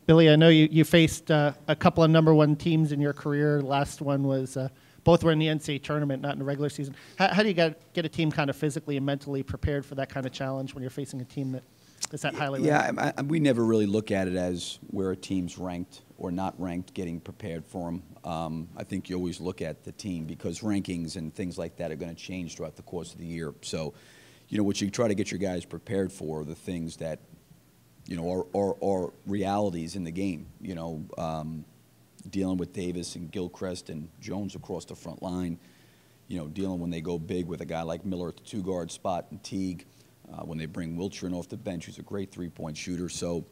Billy, I know you faced a couple of #1 teams in your career. Last one was both were in the NCAA tournament, not in the regular season. How do you get a team kind of physically and mentally prepared for that kind of challenge when you're facing a team that is that highly ranked? Yeah, we never really look at it as where a team's ranked or not ranked, getting prepared for them. I think you always look at the team because rankings and things like that are going to change throughout the course of the year. So, what you try to get your guys prepared for are the things that are realities in the game. Dealing with Davis and Gilchrist and Jones across the front line. Dealing when they go big with a guy like Miller at the 2-guard spot and Teague. When they bring Wilcher in off the bench, who's a great three-point shooter. So,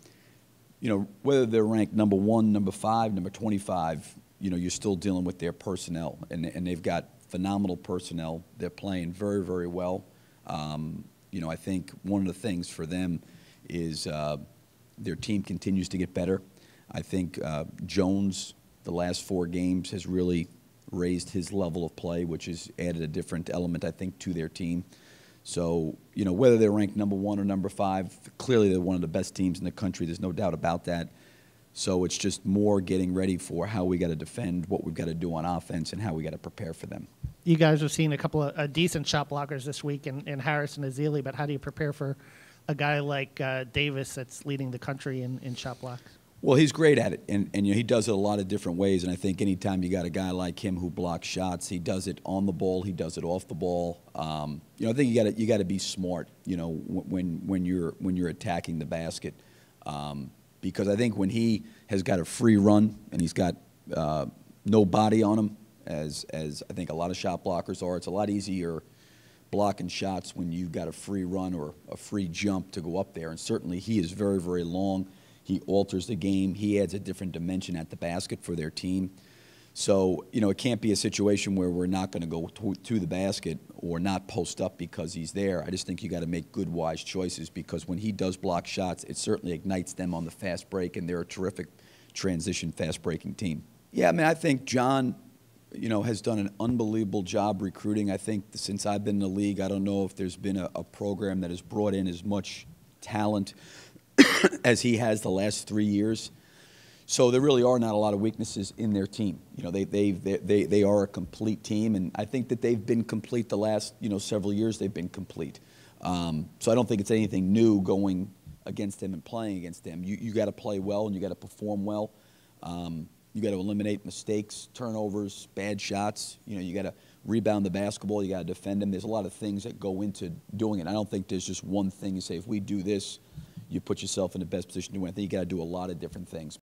whether they're ranked #1, #5, #25, you're still dealing with their personnel, and they've got phenomenal personnel. They're playing very, very well. I think one of the things for them is their team continues to get better. I think Jones, the last 4 games, has really raised his level of play, which has added a different element, I think, to their team. So, whether they're ranked #1 or #5, clearly they're one of the best teams in the country. There's no doubt about that. So it's just more getting ready for how we got to defend, what we've got to do on offense, and how we got to prepare for them. You guys have seen a couple of decent shot blockers this week in Harris and Ezeli, but how do you prepare for a guy like Davis that's leading the country in shot blocks? Well, he's great at it, and he does it a lot of different ways. And I think anytime you got a guy like him who blocks shots, he does it on the ball, he does it off the ball. I think you got to be smart, when you're attacking the basket, because I think when he has got a free run and he's got no body on him, as I think a lot of shot blockers are, it's a lot easier blocking shots when you've got a free run or a free jump to go up there. And certainly he is very, very long. He alters the game. He adds a different dimension at the basket for their team. So, it can't be a situation where we're not going to go to the basket or not post up because he's there. I just think you got to make good, wise choices, because when he does block shots, it certainly ignites them on the fast break, and they're a terrific transition fast breaking team. Yeah, I think John, has done an unbelievable job recruiting. I think since I've been in the league, I don't know if there's been a program that has brought in as much talent as he has the last 3 years. So there really are not a lot of weaknesses in their team. They are a complete team, and I think that they've been complete the last several years. They've been complete. So I don't think it's anything new going against them and playing against them. You got to play well and you got to perform well. You got to eliminate mistakes, turnovers, bad shots. You got to rebound the basketball. You got to defend them. There's a lot of things that go into doing it. I don't think there's just one thing you say, if we do this, you put yourself in the best position to win. I think you got to do a lot of different things.